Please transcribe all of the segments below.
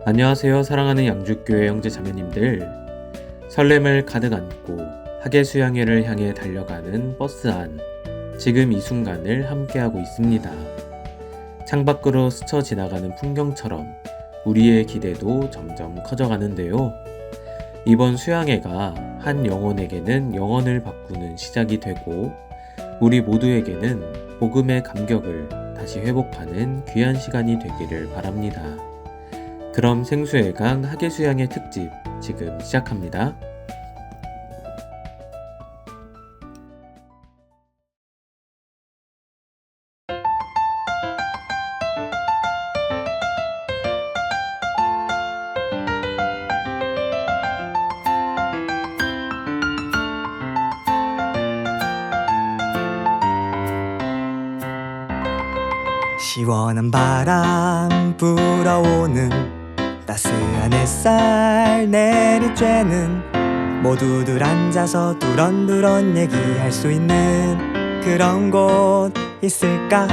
안녕하세요. 사랑하는 양주교회 형제자매님들. 설렘을 가득 안고 하계수양회를 향해 달려가는 버스 안, 지금 이 순간을 함께하고 있습니다. 창밖으로 스쳐 지나가는 풍경처럼 우리의 기대도 점점 커져가는데요. 이번 수양회가 한 영혼에게는 영혼을 바꾸는 시작이 되고 우리 모두에게는 복음의 감격을 다시 회복하는 귀한 시간이 되기를 바랍니다. 그럼 생수의 강 하계수양회 특집 지금 시작합니다. 시원한 바람 불어오는 따스한 햇살 내리쬐는 모두들 앉아서 두런두런 얘기할 수 있는 그런 곳 있을까?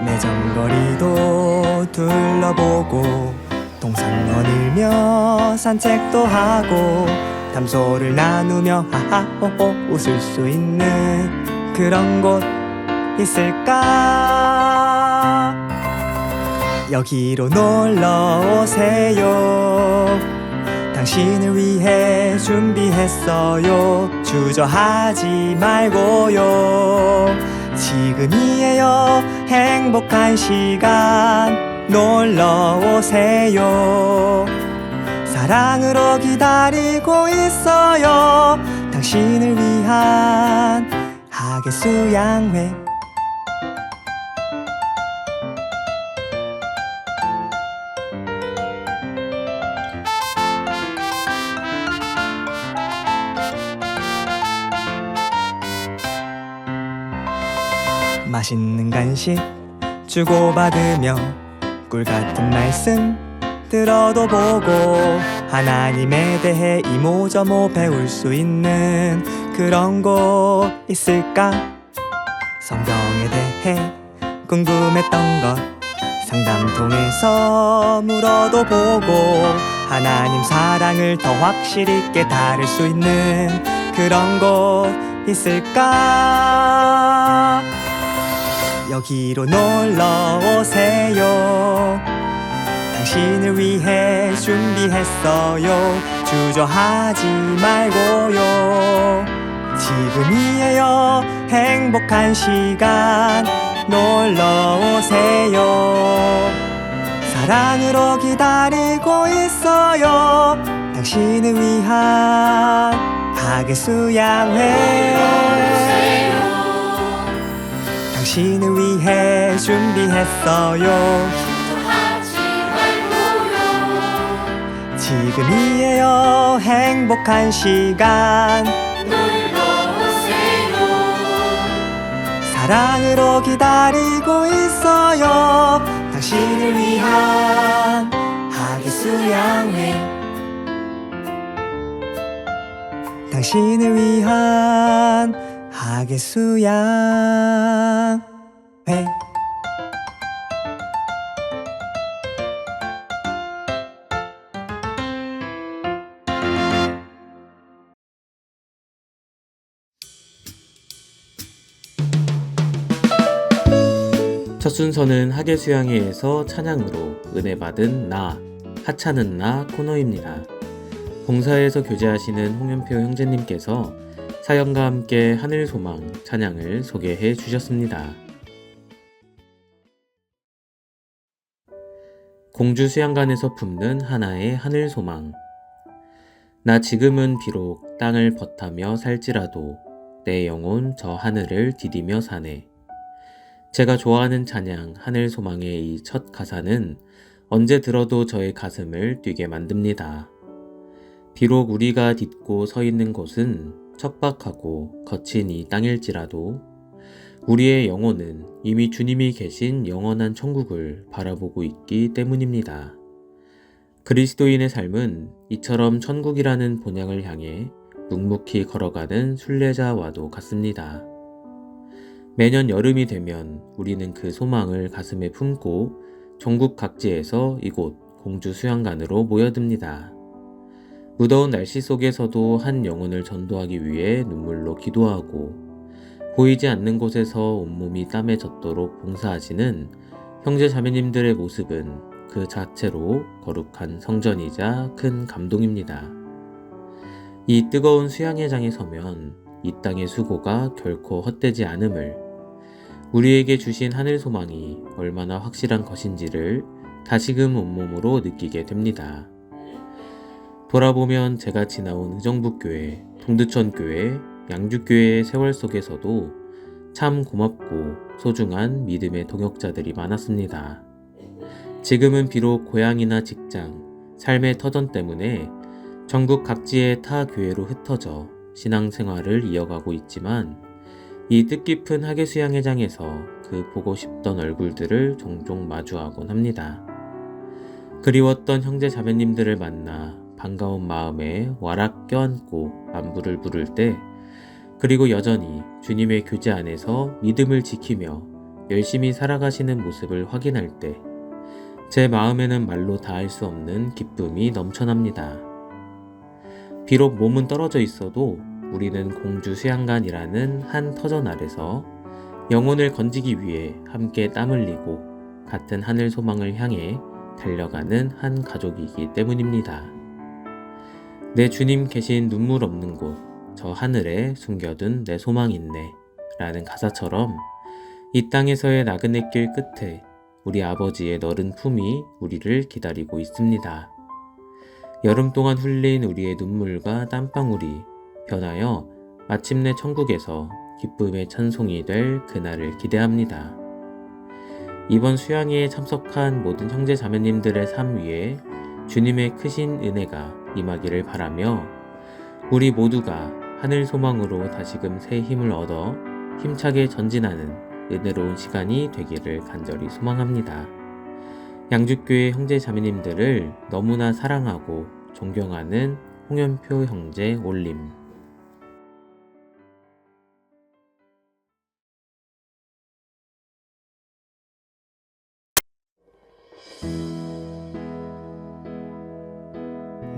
매점거리도 둘러보고 동상 거닐며 산책도 하고 담소를 나누며 하하호호 웃을 수 있는 그런 곳 있을까? 여기로 놀러 오세요. 당신을 위해 준비했어요. 주저하지 말고요. 지금이에요. 행복한 시간 놀러 오세요. 사랑으로 기다리고 있어요. 당신을 위한 하계수양회. 맛있는 간식 주고받으며 꿀같은 말씀 들어도 보고 하나님에 대해 이모저모 배울 수 있는 그런 곳 있을까? 성경에 대해 궁금했던 것 상담통에서 물어도 보고 하나님 사랑을 더 확실히 깨달을 수 있는 그런 곳 있을까? 여기로 놀러 오세요. 당신을 위해 준비했어요. 주저하지 말고요. 지금이에요. 행복한 시간 놀러 오세요. 사랑으로 기다리고 있어요. 당신을 위한 하계수양회. 당신을 위해 준비했어요. 주저하지 말고요. 지금이에요. 행복한 시간 놀러 오세요. 사랑으로 기다리고 있어요. 당신을 위한 하계수양회. 당신을 위한 하계수양회. 첫 순서는 하계수양회에서 찬양으로 은혜 받은 나, 하찮은 나 코너입니다. 봉사에서 교제하시는 홍현표 형제님께서 사연과 함께 하늘소망 찬양을 소개해 주셨습니다. 공주수양관에서 품는 하나의 하늘소망. 나 지금은 비록 땅을 벗하며 살지라도 내 영혼 저 하늘을 디디며 사네. 제가 좋아하는 찬양 하늘소망의 이 첫 가사는 언제 들어도 저의 가슴을 뛰게 만듭니다. 비록 우리가 딛고 서 있는 곳은 척박하고 거친 이 땅일지라도 우리의 영혼은 이미 주님이 계신 영원한 천국을 바라보고 있기 때문입니다. 그리스도인의 삶은 이처럼 천국이라는 본향을 향해 묵묵히 걸어가는 순례자와도 같습니다. 매년 여름이 되면 우리는 그 소망을 가슴에 품고 전국 각지에서 이곳 공주 수양관으로 모여듭니다. 무더운 날씨 속에서도 한 영혼을 전도하기 위해 눈물로 기도하고 보이지 않는 곳에서 온몸이 땀에 젖도록 봉사하시는 형제 자매님들의 모습은 그 자체로 거룩한 성전이자 큰 감동입니다. 이 뜨거운 수양회장에 서면 이 땅의 수고가 결코 헛되지 않음을, 우리에게 주신 하늘 소망이 얼마나 확실한 것인지를 다시금 온몸으로 느끼게 됩니다. 돌아보면 제가 지나온 의정부교회, 동두천교회, 양주교회의 세월 속에서도 참 고맙고 소중한 믿음의 동역자들이 많았습니다. 지금은 비록 고향이나 직장, 삶의 터전 때문에 전국 각지의 타 교회로 흩어져 신앙생활을 이어가고 있지만 이 뜻깊은 하계수양회장에서 그 보고 싶던 얼굴들을 종종 마주하곤 합니다. 그리웠던 형제 자매님들을 만나 반가운 마음에 와락 껴안고 안부를 부를 때, 그리고 여전히 주님의 교제 안에서 믿음을 지키며 열심히 살아가시는 모습을 확인할 때 제 마음에는 말로 다할 수 없는 기쁨이 넘쳐납니다. 비록 몸은 떨어져 있어도 우리는 공주 수양관이라는 한 터전 아래서 영혼을 건지기 위해 함께 땀 흘리고 같은 하늘 소망을 향해 달려가는 한 가족이기 때문입니다. 내 주님 계신 눈물 없는 곳, 저 하늘에 숨겨둔 내 소망 있네 라는 가사처럼 이 땅에서의 나그네 길 끝에 우리 아버지의 너른 품이 우리를 기다리고 있습니다. 여름 동안 흘린 우리의 눈물과 땀방울이 변하여 마침내 천국에서 기쁨의 찬송이 될 그날을 기대합니다. 이번 수양회에 참석한 모든 형제 자매님들의 삶 위에 주님의 크신 은혜가 임하기를 바라며 우리 모두가 하늘 소망으로 다시금 새 힘을 얻어 힘차게 전진하는 은혜로운 시간이 되기를 간절히 소망합니다. 양주교회 형제 자매님들을 너무나 사랑하고 존경하는 홍현표 형제 올림.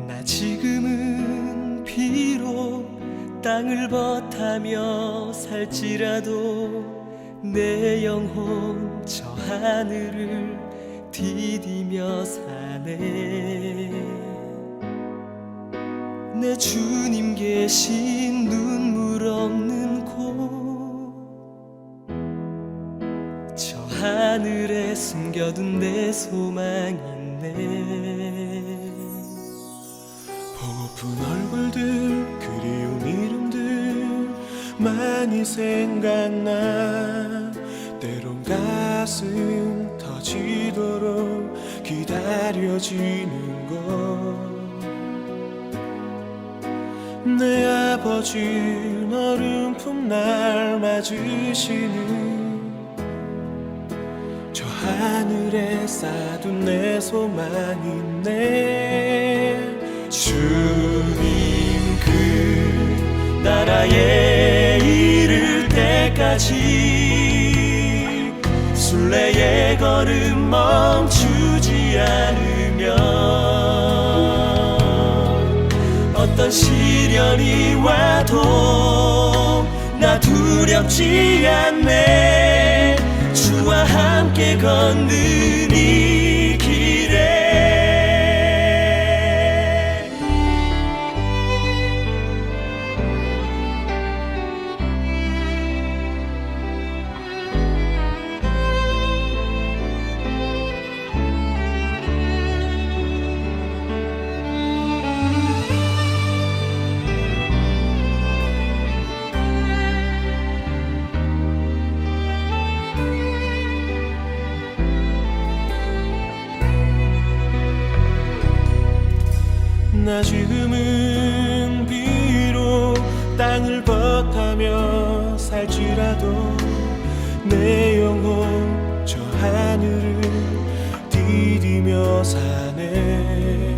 나 지금은 비록 땅을 버타며 살지라도 내 영혼 저 하늘을 디디며 사네. 내 주님 계신 눈물 없는 곳, 저 하늘에 숨겨둔 내 소망 있네. 보고픈 얼굴들, 그리운 이름들 많이 생각나. 때론 가슴 터지도록 기다려지는 것. 내 아버지 너른 품 날 맞으시는 저 하늘에 쌓둔 내 소망 있네. 주님 그 나라에 이를 때까지 순례의 걸음 멈추지 않으면 어떤 시련이 와도 나 두렵지 않네. 주와 함께 걷는 이 길에 나 지금은 비록 땅을 버타며 살지라도 내 영혼 저 하늘을 디디며 사네.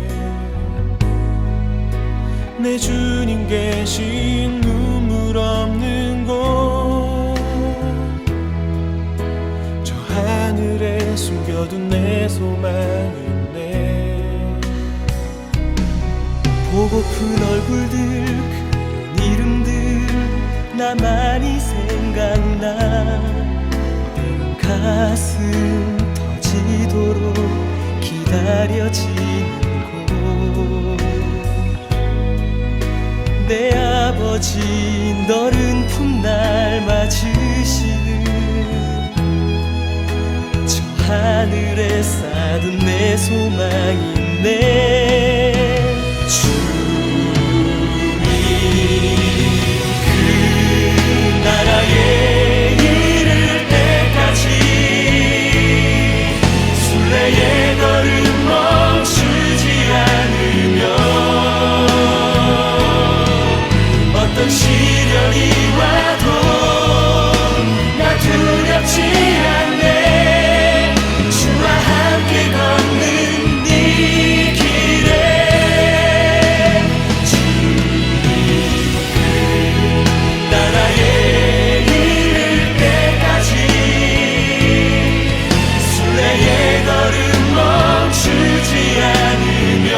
내 주님 계신 눈물 없는 곳, 저 하늘에 숨겨둔 내 소망 있네. 보고픈 얼굴들, 그런 이름들 나만이 생각나. 때론 가슴 터지도록 기다려지는 곳. 내 아버지 너른 풋날 맞으시는 저 하늘에 쌓둔 내 소망이네. 주님 그 나라에 이를 때까지 순례의 걸음 멈추지 않으면 어떤 시련이 와도 나 두렵지 않네. 주와 함께 걷는 이 길에 주님 그 나라에 이를 때까지 순례의 걸음 멈추지 않으면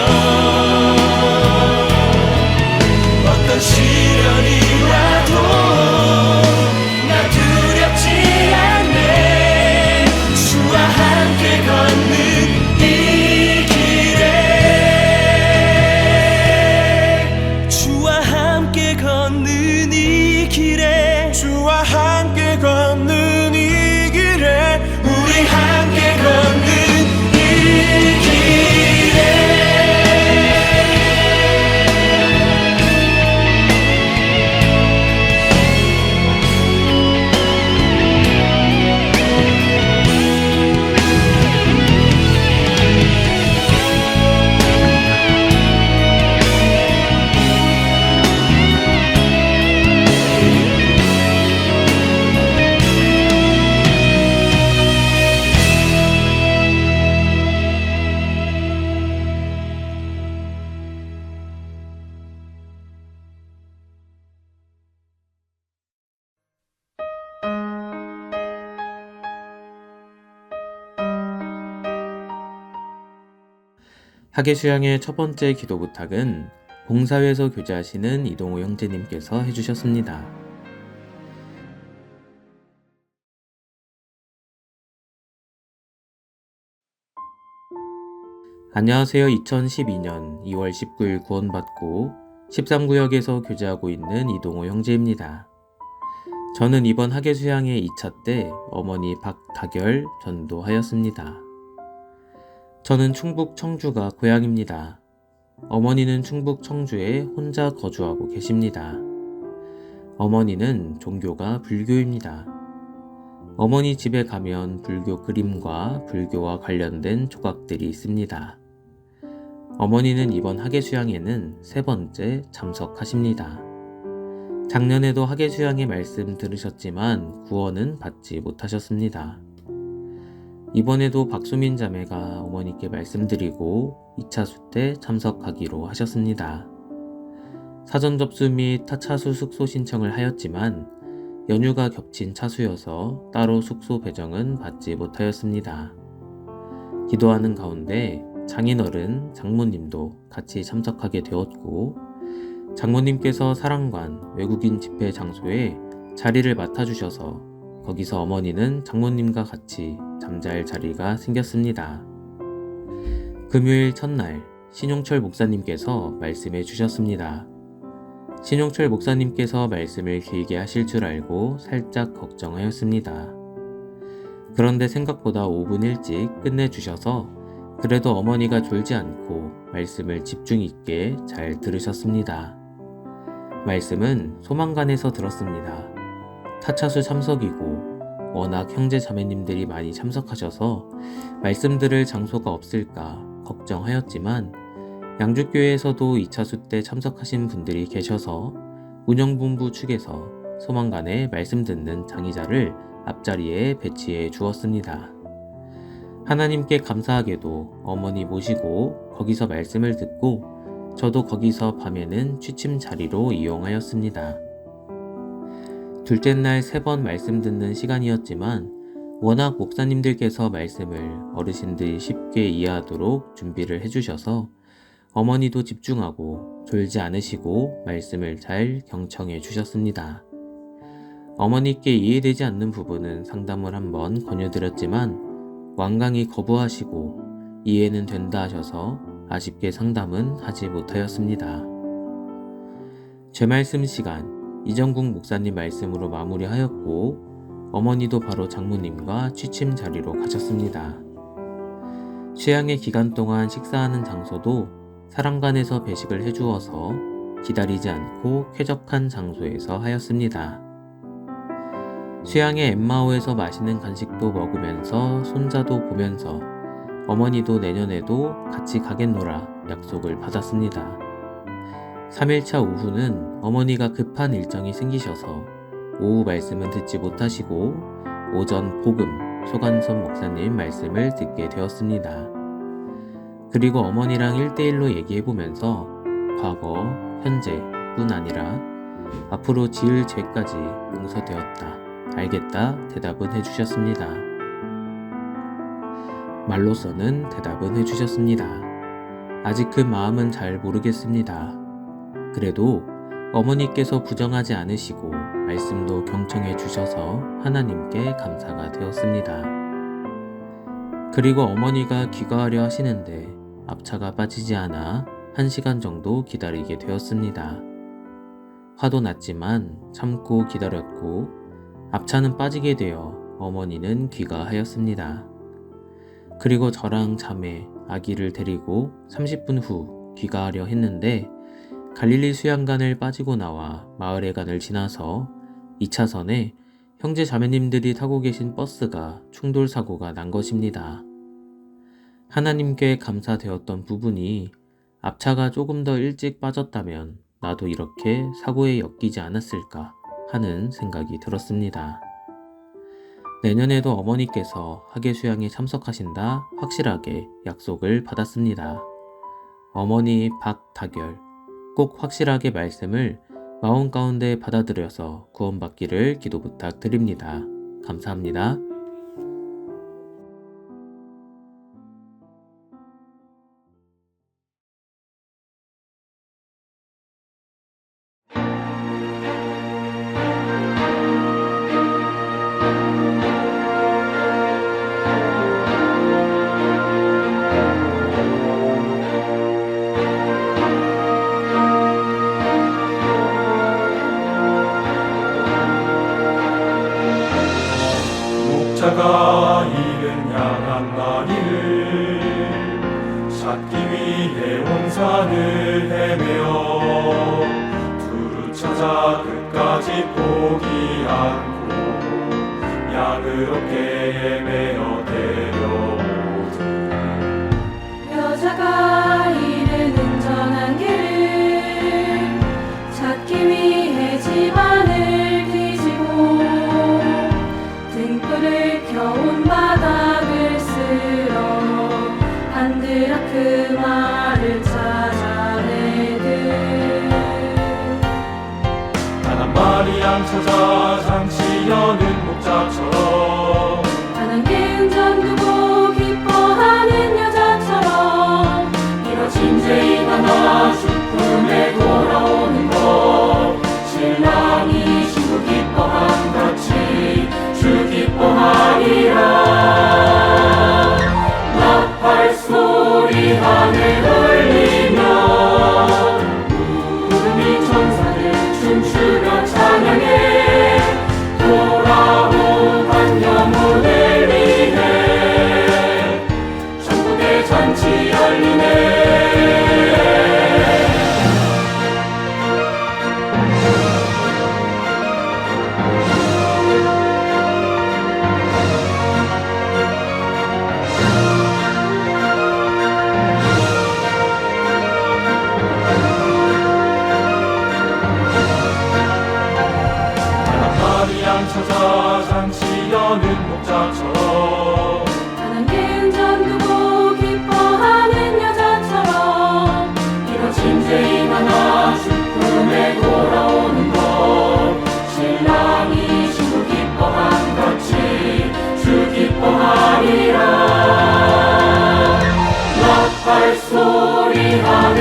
어떤 시련이 와도 나 두렵지 않네. 주와 함께 걷는 이 길에 주와 함께 걷는 이 길에 주와 함께 걷는 이 길에 우리 함께 걷는 이 길에 학예수양의 첫 번째 기도 부탁은 봉사회에서 교제하시는 이동호 형제님께서 해주셨습니다. 안녕하세요. 2012년 2월 19일 구원받고 13구역에서 교제하고 있는 이동호 형제입니다. 저는 이번 학예수양의 2차 때 어머니 박다결 전도하였습니다. 저는 충북 청주가 고향입니다. 어머니는 충북 청주에 혼자 거주하고 계십니다. 어머니는 종교가 불교입니다. 어머니 집에 가면 불교 그림과 불교와 관련된 조각들이 있습니다. 어머니는 이번 학예수양에는 3번째 참석하십니다. 작년에도 학예수양의 말씀 들으셨지만 구원은 받지 못하셨습니다. 이번에도 박수민 자매가 어머니께 말씀드리고 2차수 때 참석하기로 하셨습니다. 사전 접수 및 타차수 숙소 신청을 하였지만 연휴가 겹친 차수여서 따로 숙소 배정은 받지 못하였습니다. 기도하는 가운데 장인어른 장모님도 같이 참석하게 되었고 장모님께서 사랑관 외국인 집회 장소에 자리를 맡아주셔서 거기서 어머니는 장모님과 같이 잠잘 자리가 생겼습니다. 금요일 첫날 신용철 목사님께서 말씀해 주셨습니다. 신용철 목사님께서 말씀을 길게 하실 줄 알고 살짝 걱정하였습니다. 그런데 생각보다 5분 일찍 끝내주셔서 그래도 어머니가 졸지 않고 말씀을 집중 있게 잘 들으셨습니다. 말씀은 소망관에서 들었습니다. 타차수 참석이고 워낙 형제 자매님들이 많이 참석하셔서 말씀 들을 장소가 없을까 걱정하였지만 양주교회에서도 2차수 때 참석하신 분들이 계셔서 운영본부 측에서 소망관에 말씀 듣는 장의자를 앞자리에 배치해 주었습니다. 하나님께 감사하게도 어머니 모시고 거기서 말씀을 듣고 저도 거기서 밤에는 취침 자리로 이용하였습니다. 둘째 날 3번 말씀 듣는 시간이었지만 워낙 목사님들께서 말씀을 어르신들이 쉽게 이해하도록 준비를 해주셔서 어머니도 집중하고 졸지 않으시고 말씀을 잘 경청해 주셨습니다. 어머니께 이해되지 않는 부분은 상담을 한번 권유드렸지만 완강히 거부하시고 이해는 된다 하셔서 아쉽게 상담은 하지 못하였습니다. 제 말씀 시간 이정국 목사님 말씀으로 마무리하였고 어머니도 바로 장모님과 취침 자리로 가셨습니다. 취향의 기간 동안 식사하는 장소도 사랑관에서 배식을 해주어서 기다리지 않고 쾌적한 장소에서 하였습니다. 취향의 엠마오에서 맛있는 간식도 먹으면서 손자도 보면서 어머니도 내년에도 같이 가겠노라 약속을 받았습니다. 3일차 오후는 어머니가 급한 일정이 생기셔서 오후 말씀은 듣지 못하시고 오전 복음 소관섭 목사님 말씀을 듣게 되었습니다. 그리고 어머니랑 1대1로 얘기해보면서 과거, 현재뿐 아니라 앞으로 지을 죄까지 용서되었다, 알겠다 대답은 해주셨습니다. 말로서는 대답은 해주셨습니다. 아직 그 마음은 잘 모르겠습니다. 그래도 어머니께서 부정하지 않으시고 말씀도 경청해 주셔서 하나님께 감사가 되었습니다. 그리고 어머니가 귀가하려 하시는데 앞차가 빠지지 않아 1시간 정도 기다리게 되었습니다. 화도 났지만 참고 기다렸고 앞차는 빠지게 되어 어머니는 귀가하였습니다. 그리고 저랑 자매, 아기를 데리고 30분 후 귀가하려 했는데 갈릴리 수양간을 빠지고 나와 마을회관을 지나서 2차선에 형제 자매님들이 타고 계신 버스가 충돌 사고가 난 것입니다. 하나님께 감사되었던 부분이 앞차가 조금 더 일찍 빠졌다면 나도 이렇게 사고에 엮이지 않았을까 하는 생각이 들었습니다. 내년에도 어머니께서 학예수양에 참석하신다 확실하게 약속을 받았습니다. 어머니 박다결 꼭 확실하게 말씀을 마음 가운데 받아들여서 구원받기를 기도 부탁드립니다. 감사합니다. 목자가 이른 양한 마리를 찾기 위해 온 산을 헤매어 두루 찾아 끝까지 포기 않고 양을 얻게 헤매어 데려오듯 여자가 이르는 전한 길을 찾기 위해 집안을 뒤지고 등불을 켜온 바닥을 쓸어 안드라크 말을 찾아내듯 단 한 마리 양 찾아 장치 여는 목자처럼 가난 개운 전 두고 기뻐하는 여자처럼 이뤄진 죄인 하나 죽음에 돌아오는 것 신랑이 신부 기뻐함 같이 주 기뻐하리라. 나팔 소리 하늘 울리며 우리 천사들 춤추며 찬양해 돌아온 한 영혼을 위해 천국의 잔치 열리네. 양 찾아 장치 여는 목자처럼 가난 개운 전 두고 기뻐하는 여자처럼 이뤄진 죄인 하나 죽음에 돌아오는 것 신랑이 신부 기뻐함 같이 주 기뻐하리라. 나팔 소리 하늘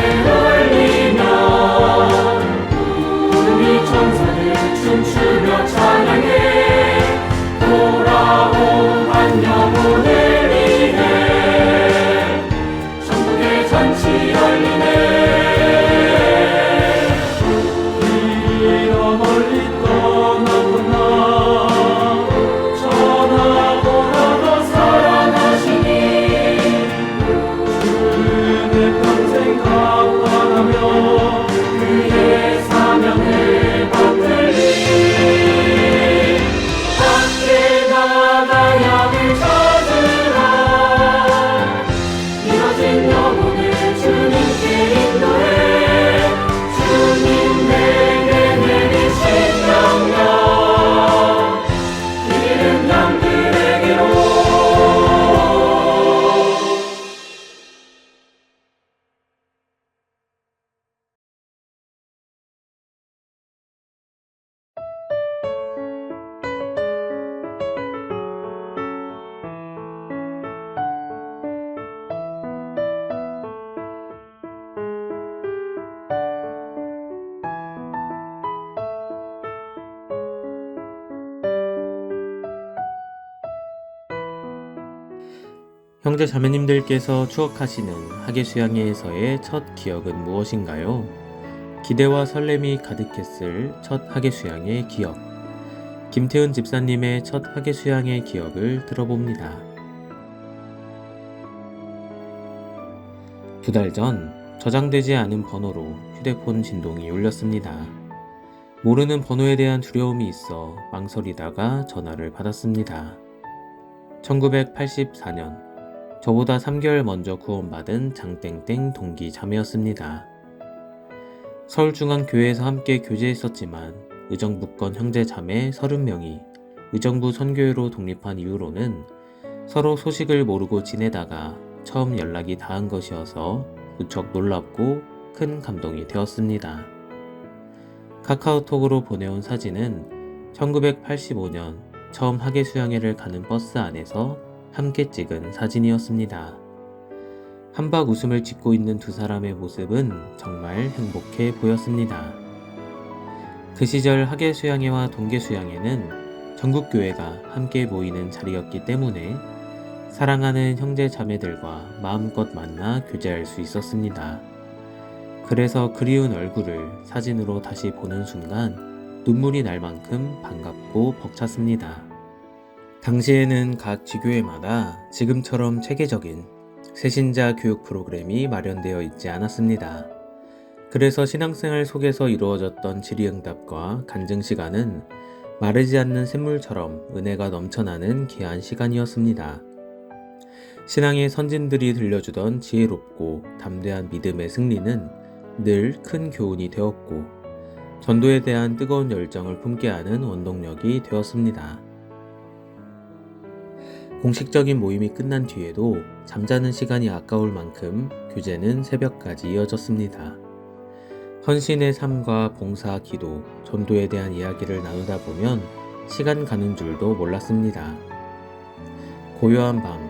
울리며 형제 자매님들께서 추억하시는 학예수양회에서의 첫 기억은 무엇인가요? 기대와 설렘이 가득했을 첫 학예수양의 기억. 김태훈 집사님의 첫 학예수양의 기억을 들어봅니다. 2달 전 저장되지 않은 번호로 휴대폰 진동이 울렸습니다. 모르는 번호에 대한 두려움이 있어 망설이다가 전화를 받았습니다. 1984년 저보다 3개월 먼저 구원받은 장땡땡 동기 자매였습니다. 서울중앙교회에서 함께 교제했었지만 의정부권 형제 자매 30명이 의정부 선교회로 독립한 이후로는 서로 소식을 모르고 지내다가 처음 연락이 닿은 것이어서 무척 놀랍고 큰 감동이 되었습니다. 카카오톡으로 보내온 사진은 1985년 처음 학예수양회를 가는 버스 안에서 함께 찍은 사진이었습니다. 한박 웃음을 짓고 있는 두 사람의 모습은 정말 행복해 보였습니다. 그 시절 학예수양회와 동계수양회는 전국교회가 함께 모이는 자리였기 때문에 사랑하는 형제 자매들과 마음껏 만나 교제할 수 있었습니다. 그래서 그리운 얼굴을 사진으로 다시 보는 순간 눈물이 날 만큼 반갑고 벅찼습니다. 당시에는 각 지교회마다 지금처럼 체계적인 새신자 교육 프로그램이 마련되어 있지 않았습니다. 그래서 신앙생활 속에서 이루어졌던 질의응답과 간증시간은 마르지 않는 샘물처럼 은혜가 넘쳐나는 귀한 시간이었습니다. 신앙의 선진들이 들려주던 지혜롭고 담대한 믿음의 승리는 늘 큰 교훈이 되었고 전도에 대한 뜨거운 열정을 품게 하는 원동력이 되었습니다. 공식적인 모임이 끝난 뒤에도 잠자는 시간이 아까울 만큼 교제는 새벽까지 이어졌습니다. 헌신의 삶과 봉사, 기도, 전도에 대한 이야기를 나누다 보면 시간 가는 줄도 몰랐습니다. 고요한 밤,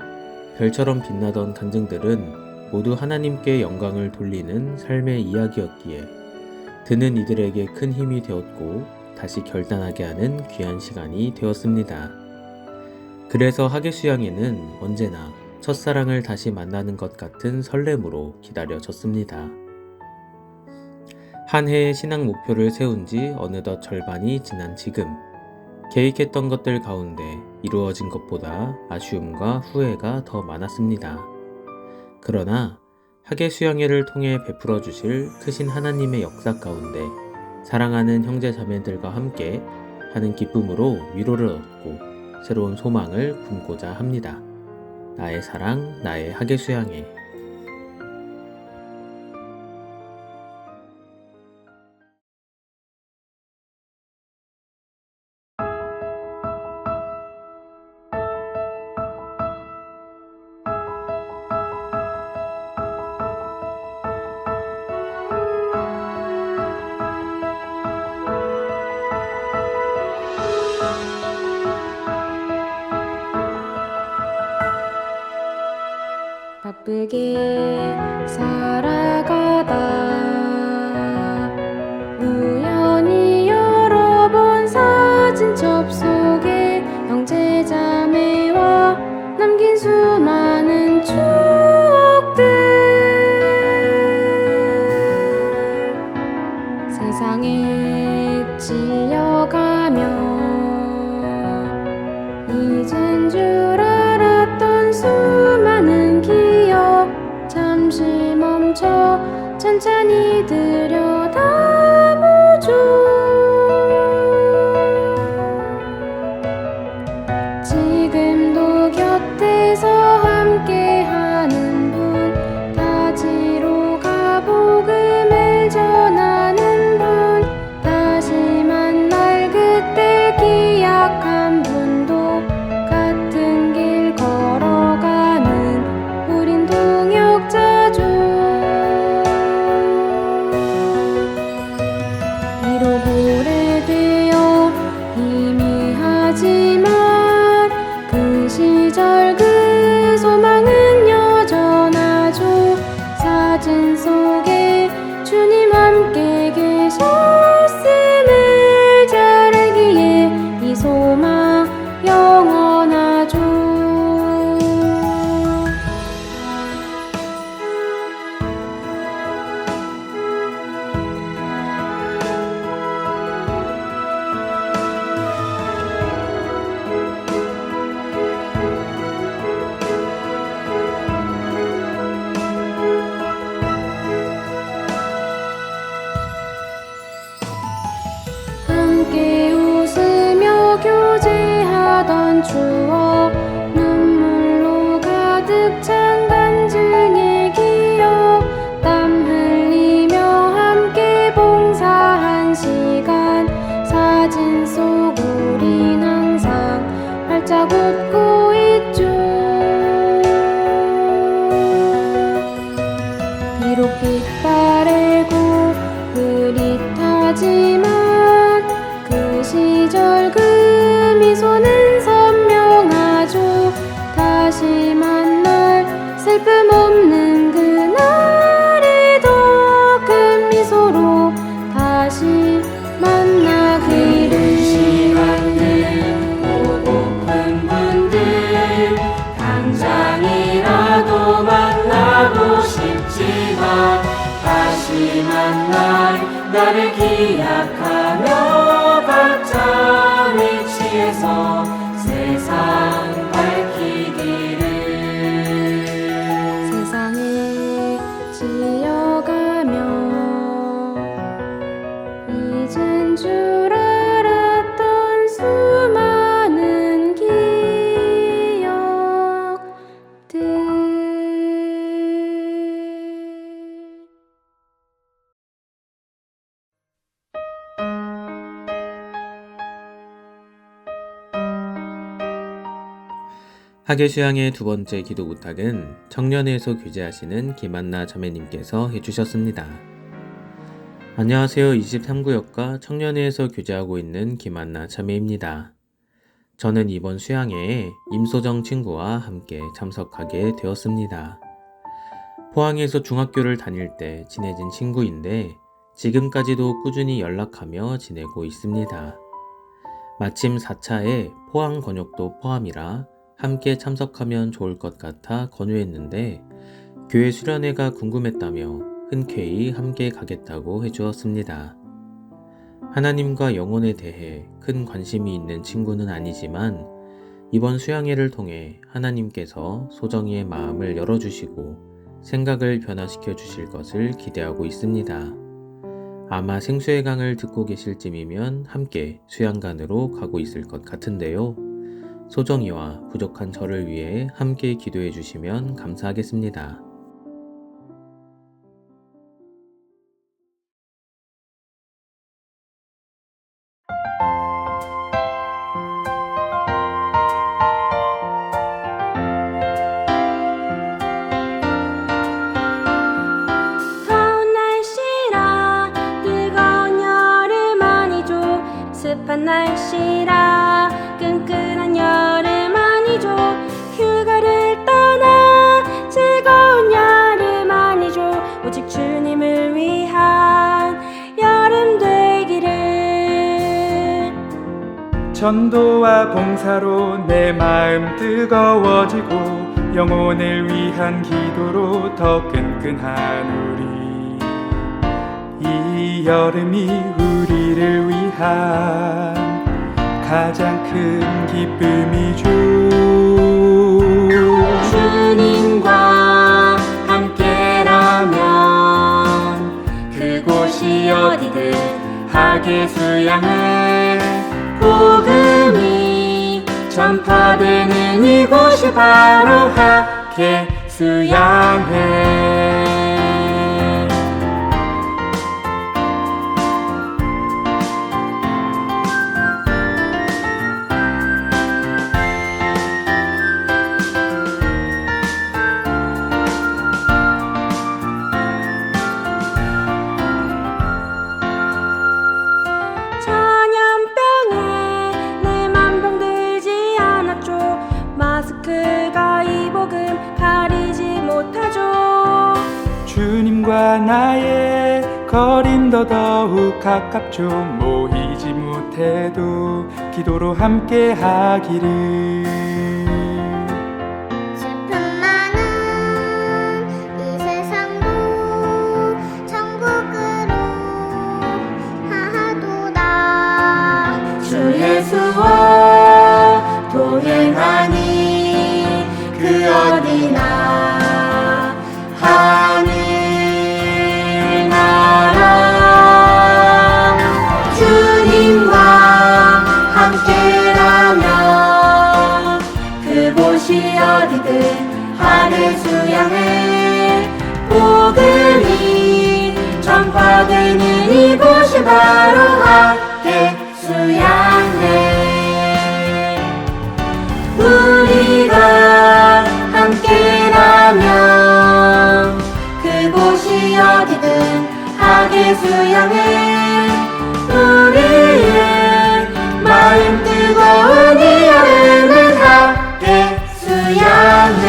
별처럼 빛나던 간증들은 모두 하나님께 영광을 돌리는 삶의 이야기였기에 듣는 이들에게 큰 힘이 되었고 다시 결단하게 하는 귀한 시간이 되었습니다. 그래서 학예수양회는 언제나 첫사랑을 다시 만나는 것 같은 설렘으로 기다려졌습니다. 한 해의 신앙 목표를 세운 지 어느덧 절반이 지난 지금 계획했던 것들 가운데 이루어진 것보다 아쉬움과 후회가 더 많았습니다. 그러나 학예수양회를 통해 베풀어 주실 크신 하나님의 역사 가운데 사랑하는 형제 자매들과 함께 하는 기쁨으로 위로를 얻고 새로운 소망을 품고자 합니다. 나의 사랑, 나의 학예수양회. 바쁘게 살아가다 우연히 열어본 사진 접속에 형제자매와 남긴 수많은 추억들 세상에 찔려가며 잊은 줄 알았던 수많은 기억 잠시 멈춰 천천히 들여다보죠. 지금도 곁에서 함께하는 분 타지로 가복음을 전하는 분 다시 만날 그때 기약한 분도 같은 길 걸어가는 우린 동역자죠. 비록 오래되어 희미하지만 그 시절 그 소망은 여전하죠. 사진 속에 주님 함께 계셨음을 잘 알기에 이 소망 영원하죠. 나를 기약하며 각자 위치에서 세상 밝히기를. 세상에 지어가며 잊은 줄 알았던 수많은 기억들. 학예 수양의 두 번째 기도 부탁은 청년회에서 교제하시는 김한나 자매님께서 해주셨습니다. 안녕하세요. 23구역과 청년회에서 교제하고 있는 김한나 자매입니다. 저는 이번 수양회에 임소정 친구와 함께 참석하게 되었습니다. 포항에서 중학교를 다닐 때 친해진 친구인데 지금까지도 꾸준히 연락하며 지내고 있습니다. 마침 4차에 포항 권역도 포함이라 함께 참석하면 좋을 것 같아 권유했는데 교회 수련회가 궁금했다며 흔쾌히 함께 가겠다고 해주었습니다. 하나님과 영혼에 대해 큰 관심이 있는 친구는 아니지만 이번 수양회를 통해 하나님께서 소정이의 마음을 열어주시고 생각을 변화시켜 주실 것을 기대하고 있습니다. 아마 생수의 강을 듣고 계실 쯤이면 함께 수양관으로 가고 있을 것 같은데요. 소정이와 부족한 저를 위해 함께 기도해 주시면 감사하겠습니다. 더운 날씨라 뜨거운 여름 아니죠. 습한 날씨라 끈끈한 여름 아니죠. 휴가를 떠나 즐거운 여름 아니죠. 오직 주님을 위한 여름 되기를. 전도와 봉사로 내 마음 뜨거워지고 영혼을 위한 기도로 더 끈끈한 우리. 이 여름이 우리를 위한 가장 큰 기쁨이죠. 주님과 함께라면 그곳이 어디든 학예 수양을 복음이 전파되는 이곳이 바로 학예 수양회. 전염병에 내 맘 병들지 않았죠. 마스크가 이 복음 가리지 못하죠. 주님과 나의 거리도 더욱 가깝죠. 모이지 못해도 기도로 함께 하기를. 슬픔 많은 이 세상도 천국으로 하도다. 주 예수와 동행하니 그 어디나 하늘나라. 주님과 함께라면 그곳이 어디든 하늘 수양회 복음이 전파되는 이곳이 바로 학예 수양회. 우리가 함께라면 그곳이 어디든 학예 수양회. 우리의 마음 뜨거운 이 여름은 학예 수양회.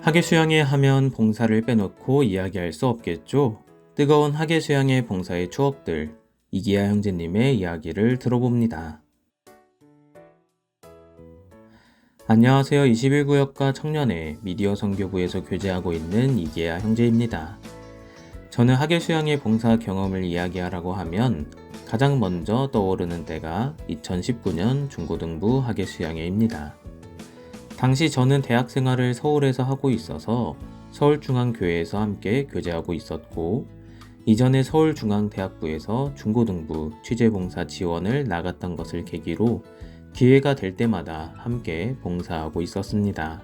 하계수양회 하면 봉사를 빼놓고 이야기할 수 없겠죠? 뜨거운 하계수양회 봉사의 추억들, 이기야 형제님의 이야기를 들어봅니다. 안녕하세요. 21구역과 청년회 미디어 선교부에서 교제하고 있는 이기야 형제입니다. 저는 하계수양회 봉사 경험을 이야기하라고 하면 가장 먼저 떠오르는 때가 2019년 중고등부 하계수양회입니다. 당시 저는 대학 생활을 서울에서 하고 있어서 서울중앙교회에서 함께 교제하고 있었고, 이전에 서울중앙대학부에서 중고등부 취재봉사 지원을 나갔던 것을 계기로 기회가 될 때마다 함께 봉사하고 있었습니다.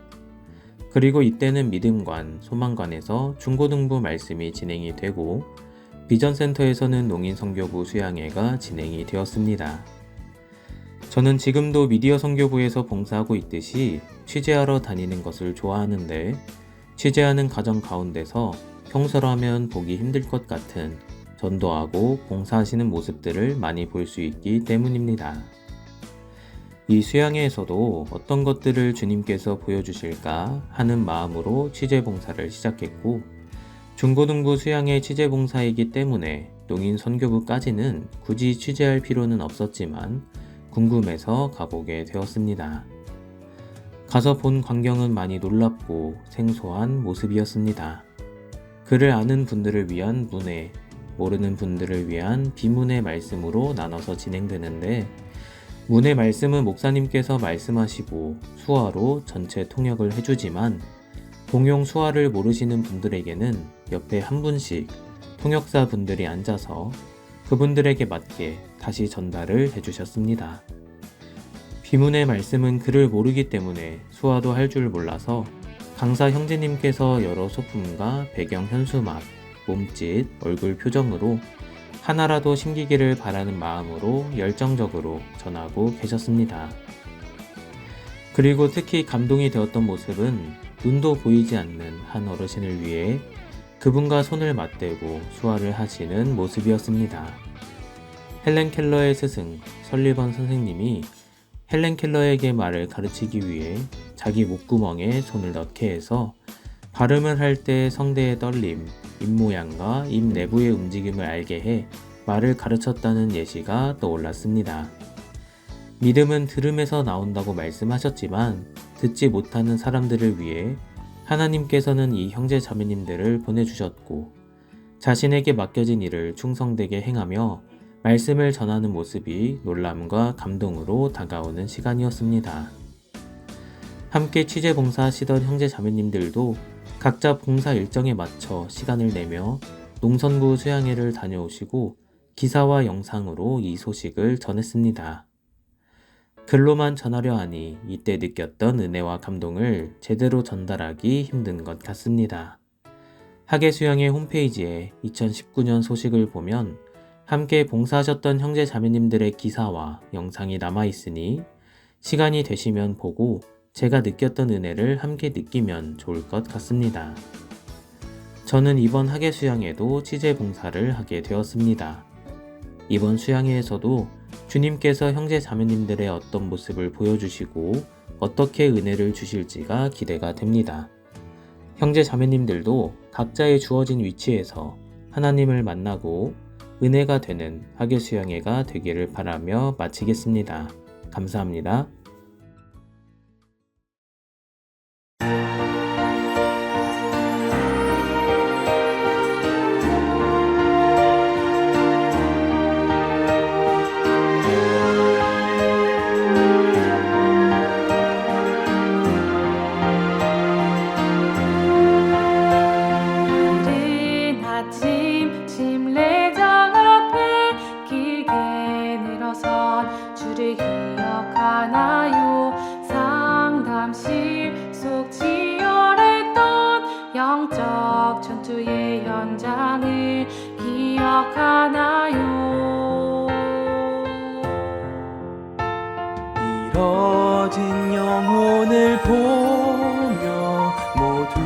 그리고 이때는 믿음관, 소망관에서 중고등부 말씀이 진행이 되고, 비전센터에서는 농인선교부 수양회가 진행이 되었습니다. 저는 지금도 미디어 선교부에서 봉사하고 있듯이 취재하러 다니는 것을 좋아하는데, 취재하는 과정 가운데서 평소라면 보기 힘들 것 같은 전도하고 봉사하시는 모습들을 많이 볼 수 있기 때문입니다. 이 수양회에서도 어떤 것들을 주님께서 보여주실까 하는 마음으로 취재 봉사를 시작했고, 중고등부 수양회 취재 봉사이기 때문에 농인 선교부까지는 굳이 취재할 필요는 없었지만 궁금해서 가보게 되었습니다. 가서 본 광경은 많이 놀랍고 생소한 모습이었습니다. 그를 아는 분들을 위한 문해, 모르는 분들을 위한 비문의 말씀으로 나눠서 진행되는데, 문의 말씀은 목사님께서 말씀하시고 수화로 전체 통역을 해주지만, 공용 수화를 모르시는 분들에게는 옆에 한 분씩 통역사 분들이 앉아서 그분들에게 맞게 다시 전달을 해주셨습니다. 비문의 말씀은 글을 모르기 때문에 수화도 할 줄 몰라서 강사 형제님께서 여러 소품과 배경 현수막, 몸짓, 얼굴 표정으로 하나라도 심기기를 바라는 마음으로 열정적으로 전하고 계셨습니다. 그리고 특히 감동이 되었던 모습은 눈도 보이지 않는 한 어르신을 위해 그분과 손을 맞대고 수화를 하시는 모습이었습니다. 헬렌 켈러의 스승 설리번 선생님이 헬렌 켈러에게 말을 가르치기 위해 자기 목구멍에 손을 넣게 해서 발음을 할 때 성대의 떨림, 입 모양과 입 내부의 움직임을 알게 해 말을 가르쳤다는 예시가 떠올랐습니다. 믿음은 들음에서 나온다고 말씀하셨지만 듣지 못하는 사람들을 위해 하나님께서는 이 형제 자매님들을 보내주셨고, 자신에게 맡겨진 일을 충성되게 행하며 말씀을 전하는 모습이 놀람과 감동으로 다가오는 시간이었습니다. 함께 취재 봉사하시던 형제 자매님들도 각자 봉사 일정에 맞춰 시간을 내며 농선부 수양회를 다녀오시고 기사와 영상으로 이 소식을 전했습니다. 글로만 전하려 하니 이때 느꼈던 은혜와 감동을 제대로 전달하기 힘든 것 같습니다. 하계수양회 홈페이지에 2019년 소식을 보면 함께 봉사하셨던 형제 자매님들의 기사와 영상이 남아있으니 시간이 되시면 보고 제가 느꼈던 은혜를 함께 느끼면 좋을 것 같습니다. 저는 이번 하계수양회도 취재 봉사를 하게 되었습니다. 이번 수양회에서도 주님께서 형제 자매님들의 어떤 모습을 보여주시고 어떻게 은혜를 주실지가 기대가 됩니다. 형제 자매님들도 각자의 주어진 위치에서 하나님을 만나고 은혜가 되는 하계수양회가 되기를 바라며 마치겠습니다. 감사합니다. 이른 아침 침례장 앞에 길게 늘어선 주를 기억하나요? 상담실 속 치열했던 영적 전투의 현장을 기억하나요? 이뤄진 영혼을 보며 모두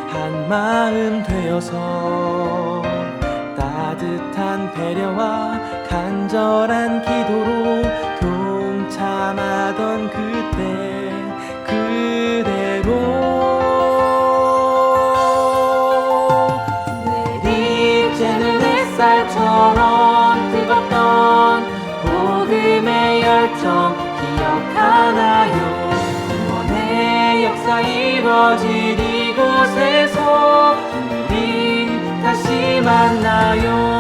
한 마음 되어서 따뜻한 배려와 간절한 기도로 동참하던 그때 그대로 이뤄질 이곳에서 우린 다시 만나요.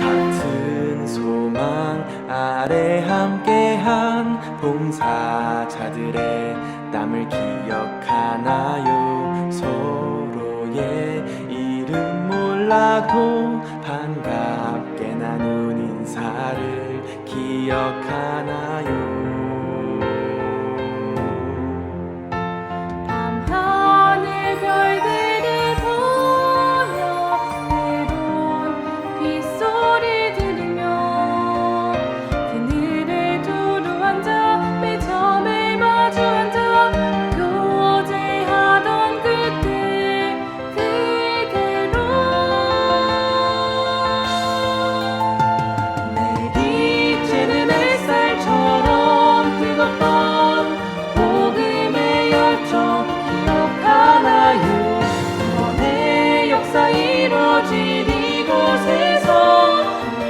같은 소망 아래 함께한 봉사자들의 땀을 기억하나요? 서로의 이름 몰라도 반갑게 나눈 인사를 기억하나요? 밤하늘 별들이 보여 때론 빗소리 들으며 그늘에 두루 앉아 매일 처음에 마주 앉아 교제하던 그때 그대로 내일 이제는 햇살처럼 뜨겁던 복음의 열정 기억하나요? 구원의 역사 이루어질 이곳에서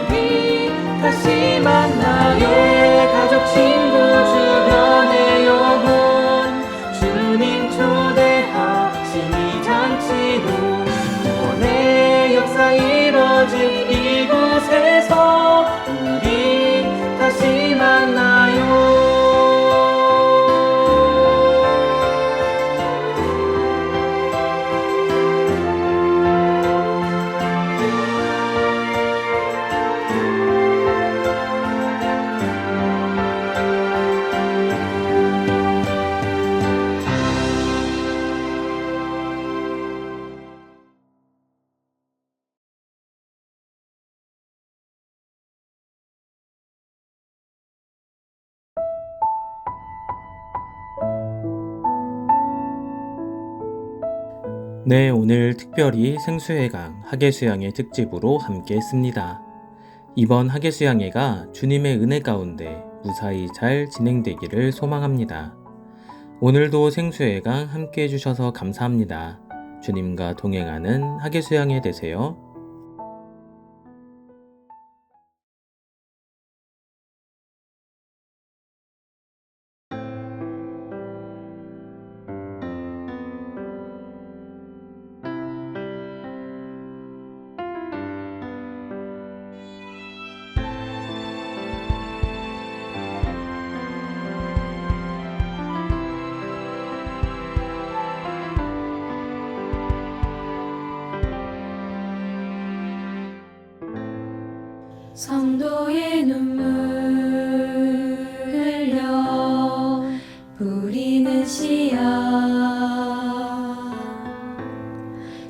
우리 다시 만나요. 가족, 친구, 주변의 영혼 주님 초대하신 이 잔치로 구원의 역사 이루어질 이곳에서 우리 다시 만나요. 네, 오늘 특별히 생수회강 학예수양회 특집으로 함께 했습니다. 이번 학예수양회가 주님의 은혜 가운데 무사히 잘 진행되기를 소망합니다. 오늘도 생수회강 함께 해주셔서 감사합니다. 주님과 동행하는 학예수양회 되세요. 성도의 눈물 흘려 뿌리는 씨앗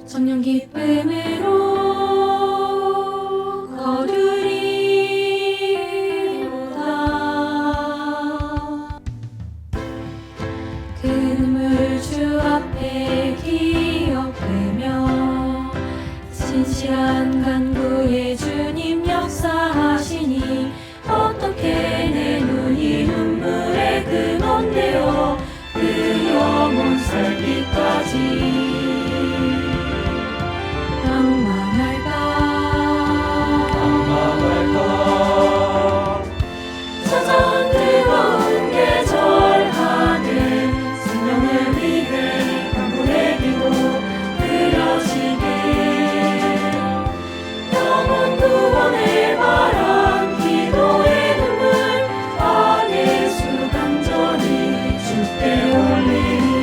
청년 기쁨으로 거두리로다. 그 눈물 주 앞에 기억되며 진실한 간구의 주님 역사하시니 어떻게 내 눈이 눈물의 근원되어 그 영혼 살기까지 낭망할까. 찾아온 뜨거운 계절 하늘 생명을 위해 간구의 기도 들어지게 영혼 구원을 바란 기도의 눈물 예수 감전을 주께 올리니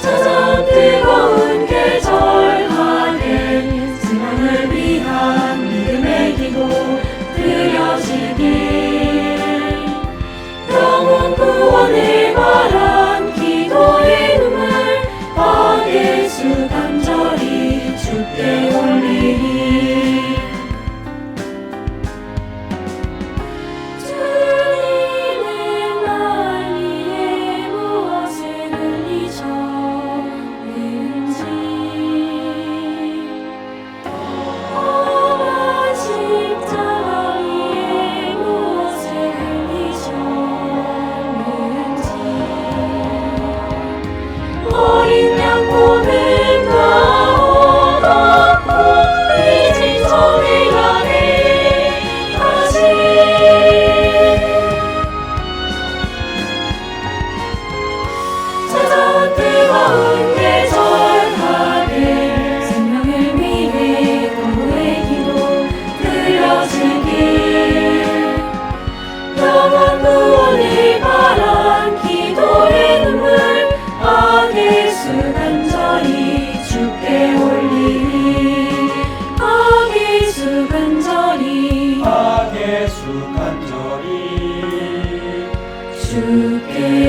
찾아온 뜨거운 계절 하늘 승원을 위한 믿음의 기도 드려지길 영원 구원을 바란 기도의 눈물 아 예수 간절히 주께 올리리 주님은 날 위해 무엇을 흘리셨는지 험한 십자가 위에 무엇을 흘리셨는지 어린 양 보는 가오고 이 지천을 향해 다시 찾아온 뜨거운 계절 하늘 생명을 위해 공부의 기도 드려지길 영원 구원을 바란 기도의 눈물 아 예수 간절히 주께 올리리 아 예수 간절히 아 예수 간절히 주께